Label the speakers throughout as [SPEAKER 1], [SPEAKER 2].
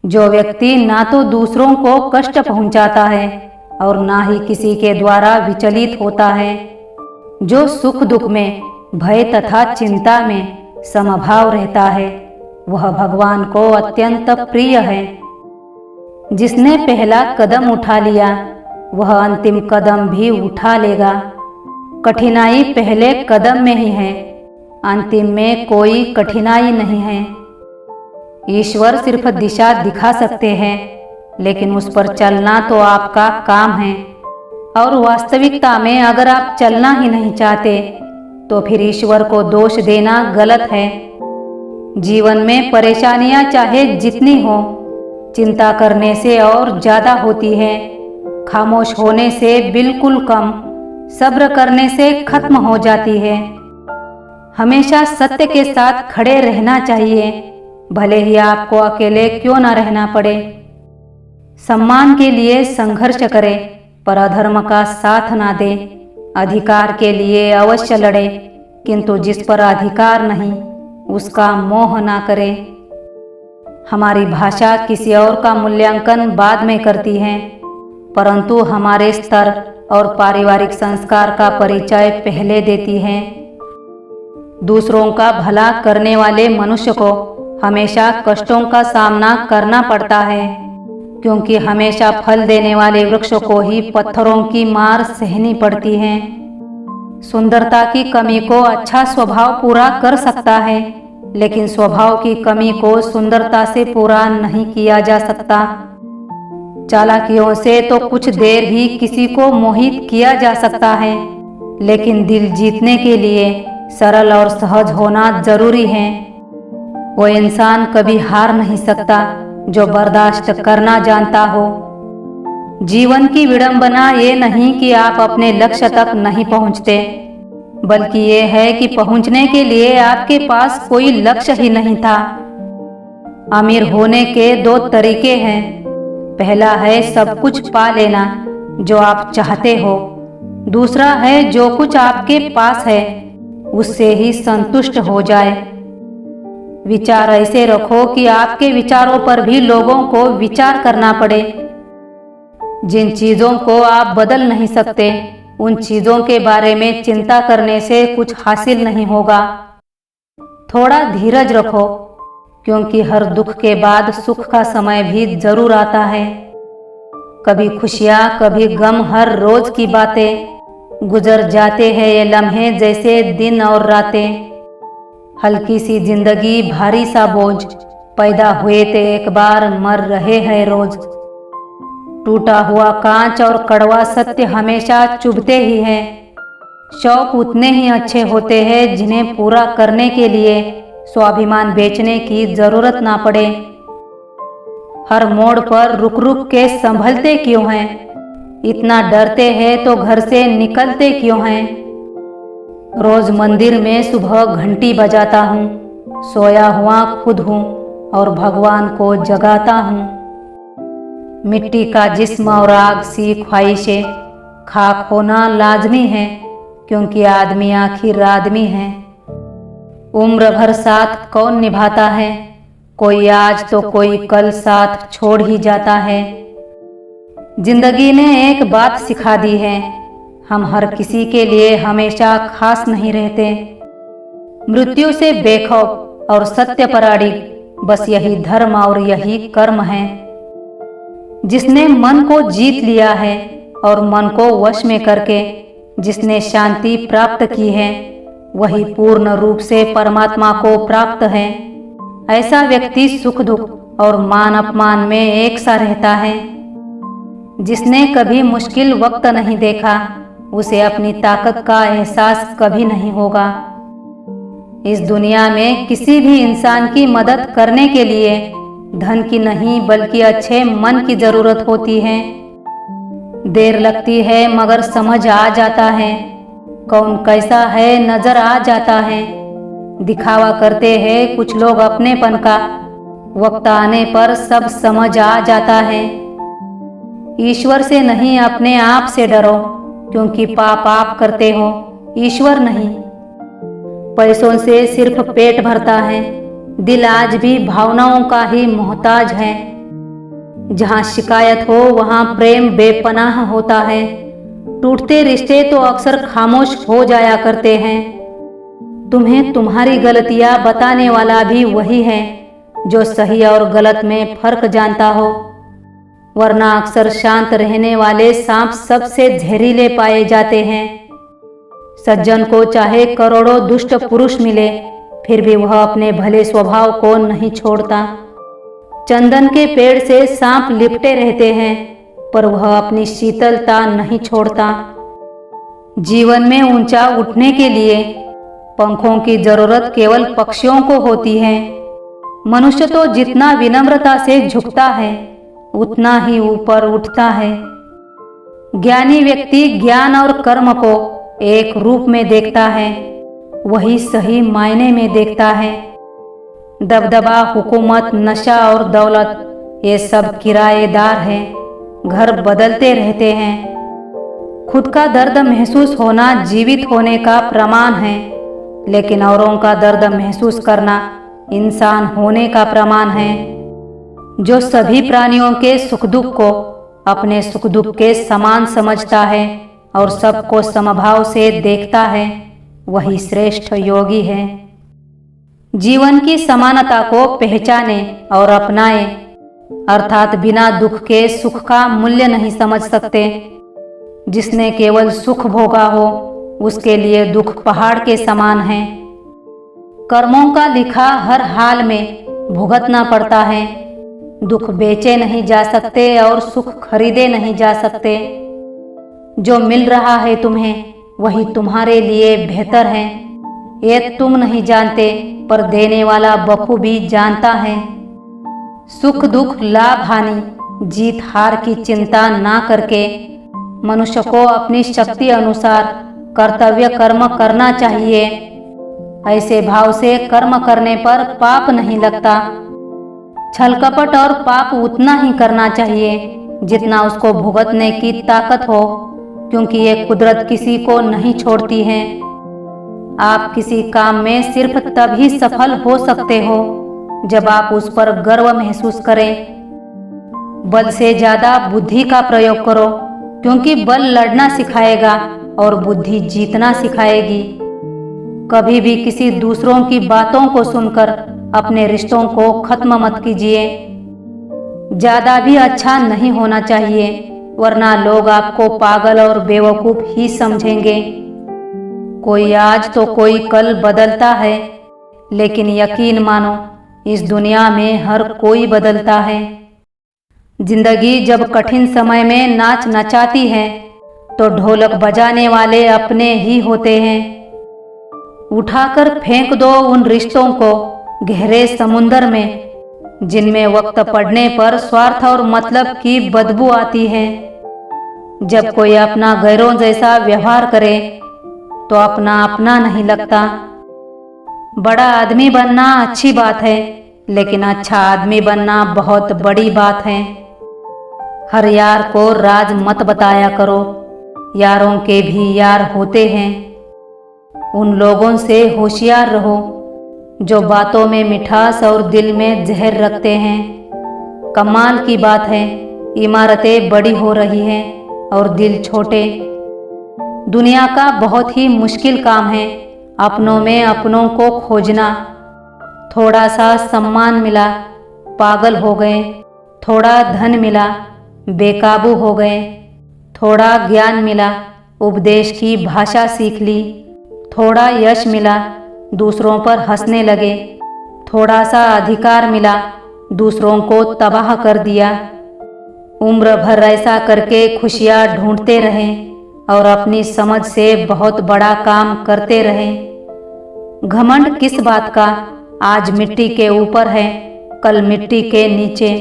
[SPEAKER 1] जो व्यक्ति ना तो दूसरों को कष्ट पहुंचाता है और ना ही किसी के द्वारा विचलित होता है, जो सुख दुख में, भय तथा चिंता में समभाव रहता है, वह भगवान को अत्यंत प्रिय है। जिसने पहला कदम उठा लिया वह अंतिम कदम भी उठा लेगा। कठिनाई पहले कदम में ही है, अंतिम में कोई कठिनाई नहीं है। ईश्वर सिर्फ दिशा दिखा सकते हैं, लेकिन उस पर चलना तो आपका काम है। और वास्तविकता में अगर आप चलना ही नहीं चाहते तो फिर ईश्वर को दोष देना गलत है। जीवन में परेशानियां चाहे जितनी हो, चिंता करने से और ज्यादा होती है, खामोश होने से बिल्कुल कम, सब्र करने से खत्म हो जाती है। हमेशा सत्य के साथ खड़े रहना चाहिए, भले ही आपको अकेले क्यों न रहना पड़े। सम्मान के लिए संघर्ष करें पर अधर्म का साथ ना दें। अधिकार के लिए अवश्य लड़े, किंतु जिस पर अधिकार नहीं उसका मोह ना करें। हमारी भाषा किसी और का मूल्यांकन बाद में करती है, परंतु हमारे स्तर और पारिवारिक संस्कार का परिचय पहले देती है। दूसरों का भला करने वाले मनुष्य को हमेशा कष्टों का सामना करना पड़ता है, क्योंकि हमेशा फल देने वाले वृक्ष को ही पत्थरों की मार सहनी पड़ती है। सुंदरता की कमी को अच्छा स्वभाव पूरा कर सकता है, लेकिन स्वभाव की कमी को सुंदरता से पूरा नहीं किया जा सकता। चालाकियों से तो कुछ देर ही किसी को मोहित किया जा सकता है, लेकिन दिल जीतने के लिए सरल और सहज होना जरूरी है। वो इंसान कभी हार नहीं सकता जो बर्दाश्त करना जानता हो। जीवन की विडंबना ये नहीं कि आप अपने लक्ष्य तक नहीं पहुंचते, बल्कि ये है कि पहुंचने के लिए आपके पास कोई लक्ष्य ही नहीं था। अमीर होने के दो तरीके हैं। पहला है सब कुछ पा लेना जो आप चाहते हो, दूसरा है जो कुछ आपके पास है उससे ही संतुष्ट हो जाए। विचार ऐसे रखो कि आपके विचारों पर भी लोगों को विचार करना पड़े। जिन चीजों को आप बदल नहीं सकते, उन चीजों के बारे में चिंता करने से कुछ हासिल नहीं होगा। थोड़ा धीरज रखो, क्योंकि हर दुख के बाद सुख का समय भी जरूर आता है। कभी खुशियां कभी गम, हर रोज की बातें। गुजर जाते हैं ये लम्हे जैसे दिन और रातें। हल्की सी जिंदगी भारी सा बोझ, पैदा हुए थे एक बार, मर रहे हैं रोज। टूटा हुआ कांच और कड़वा सत्य हमेशा चुभते ही हैं। शौक उतने ही अच्छे होते हैं जिन्हें पूरा करने के लिए स्वाभिमान बेचने की जरूरत ना पड़े। हर मोड़ पर रुक रुक के संभलते क्यों हैं? इतना डरते हैं तो घर से निकलते क्यों हैं? रोज मंदिर में सुबह घंटी बजाता हूँ, सोया हुआ खुद हूँ और भगवान को जगाता हूँ। मिट्टी का जिस्म और आग सी ख्वाहिशें, खाक होना लाजमी है, क्योंकि आदमी आखिर आदमी है। उम्र भर साथ कौन निभाता है? कोई आज तो कोई कल साथ छोड़ ही जाता है। जिंदगी ने एक बात सिखा दी है, हम हर किसी के लिए हमेशा खास नहीं रहते। मृत्यु से बेखौफ और सत्य पर अड़िग, बस यही धर्म और यही कर्म है। जिसने मन को जीत लिया है और मन को वश में करके जिसने शांति प्राप्त की है, वही पूर्ण रूप से परमात्मा को प्राप्त है। ऐसा व्यक्ति सुख दुख और मान अपमान में एक सा रहता है। जिसने कभी मुश्किल वक्त नहीं देखा, उसे अपनी ताकत का एहसास कभी नहीं होगा। इस दुनिया में किसी भी इंसान की मदद करने के लिए धन की नहीं बल्कि अच्छे मन की जरूरत होती है। देर लगती है मगर समझ आ जाता है, कौन कैसा है नजर आ जाता है। दिखावा करते हैं कुछ लोग अपनेपन का, वक्त आने पर सब समझ आ जाता है। ईश्वर से नहीं अपने आप से डरो, क्योंकि पाप आप करते हो, ईश्वर नहीं। पैसों से सिर्फ पेट भरता है, दिल आज भी भावनाओं का ही मोहताज है। जहाँ शिकायत हो वहाँ प्रेम बेपनाह होता है। टूटते रिश्ते तो अक्सर खामोश हो जाया करते हैं। तुम्हें तुम्हारी गलतियां बताने वाला भी वही है जो सही और गलत में फर्क जानता हो, वरना अक्सर शांत रहने वाले सांप सबसे जहरीले पाए जाते हैं। सज्जन को चाहे करोड़ों दुष्ट पुरुष मिले, फिर भी वह अपने भले स्वभाव को नहीं छोड़ता। चंदन के पेड़ से सांप लिपटे रहते हैं, पर वह अपनी शीतलता नहीं छोड़ता। जीवन में ऊंचा उठने के लिए पंखों की जरूरत केवल पक्षियों को होती है। मनुष्य तो जितना विनम्रता से झुकता है उतना ही ऊपर उठता है। ज्ञानी व्यक्ति ज्ञान और कर्म को एक रूप में देखता है, वही सही मायने में देखता है। दबदबा, हुकूमत, नशा और दौलत ये सब किराएदार हैं, घर बदलते रहते हैं। खुद का दर्द महसूस होना जीवित होने का प्रमाण है, लेकिन औरों का दर्द महसूस करना इंसान होने का प्रमाण है। जो सभी प्राणियों के सुख दुख को अपने सुख दुख के समान समझता है और सबको समभाव से देखता है, वही श्रेष्ठ योगी है। जीवन की समानता को पहचाने और अपनाए, अर्थात बिना दुख के सुख का मूल्य नहीं समझ सकते। जिसने केवल सुख भोगा हो उसके लिए दुख पहाड़ के समान है। कर्मों का लिखा हर हाल में भुगतना पड़ता है। दुख बेचे नहीं जा सकते और सुख खरीदे नहीं जा सकते। जो मिल रहा है तुम्हें वही तुम्हारे लिए बेहतर है। ये तुम नहीं जानते, पर देने वाला बखूबी जानता है। सुख दुख, लाभ हानि, जीत हार की चिंता ना करके मनुष्य को अपनी शक्ति अनुसार कर्तव्य कर्म करना चाहिए। ऐसे भाव से कर्म करने पर पाप नहीं लगता। छल कपट और पाप उतना ही करना चाहिए जितना उसको भुगतने की ताकत हो, क्योंकि ये कुदरत किसी को नहीं छोड़ती है। आप किसी काम में सिर्फ तभी सफल हो सकते हो जब आप उस पर गर्व महसूस करें। बल से ज्यादा बुद्धि का प्रयोग करो, क्योंकि बल लड़ना सिखाएगा और बुद्धि जीतना सिखाएगी। कभी भी किसी दूसरों की बातों को सुनकर अपने रिश्तों को खत्म मत कीजिए। ज्यादा भी अच्छा नहीं होना चाहिए, वरना लोग आपको पागल और बेवकूफ ही समझेंगे। कोई आज तो कोई कल बदलता है, लेकिन यकीन मानो इस दुनिया में हर कोई बदलता है। जिंदगी जब कठिन समय में नाच नचाती है तो ढोलक बजाने वाले अपने ही होते हैं। उठाकर फेंक दो उन रिश्तों को गहरे समुंदर में, जिनमें वक्त पड़ने पर स्वार्थ और मतलब की बदबू आती है। जब कोई अपना गैरों जैसा व्यवहार करे तो अपना अपना नहीं लगता। बड़ा आदमी बनना अच्छी बात है, लेकिन अच्छा आदमी बनना बहुत बड़ी बात है। हर यार को राज मत बताया करो, यारों के भी यार होते हैं। उन लोगों से होशियार रहो जो बातों में मिठास और दिल में जहर रखते हैं। कमाल की बात है, इमारतें बड़ी हो रही हैं और दिल छोटे। दुनिया का बहुत ही मुश्किल काम है अपनों में अपनों को खोजना। थोड़ा सा सम्मान मिला, पागल हो गए। थोड़ा धन मिला, बेकाबू हो गए। थोड़ा ज्ञान मिला, उपदेश की भाषा सीख ली। थोड़ा यश मिला, दूसरों पर हंसने लगे। थोड़ा सा अधिकार मिला, दूसरों को तबाह कर दिया। उम्र भर ऐसा करके खुशियां ढूंढते रहें और अपनी समझ से बहुत बड़ा काम करते रहें। घमंड किस बात का, आज मिट्टी के ऊपर है, कल मिट्टी के नीचे।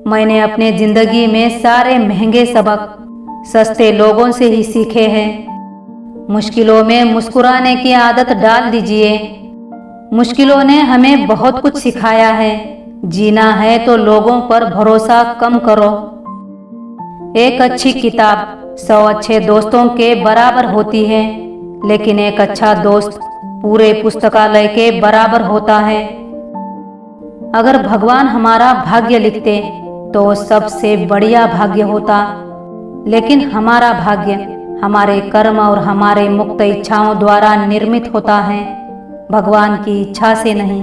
[SPEAKER 1] मैंने अपने जिंदगी में सारे महंगे सबक सस्ते लोगों से ही सीखे हैं। मुश्किलों में मुस्कुराने की आदत डाल दीजिए। मुश्किलों ने हमें बहुत कुछ सिखाया है। जीना है तो लोगों पर भरोसा कम करो। एक अच्छी किताब 100 अच्छे दोस्तों के बराबर होती है, लेकिन एक अच्छा दोस्त पूरे पुस्तकालय के बराबर होता है। अगर भगवान हमारा भाग्य लिखते तो सबसे बढ़िया भाग्य होता। लेकिन हमारा भाग्य हमारे कर्म और हमारे मुक्त इच्छाओं द्वारा निर्मित होता है, भगवान की इच्छा से नहीं।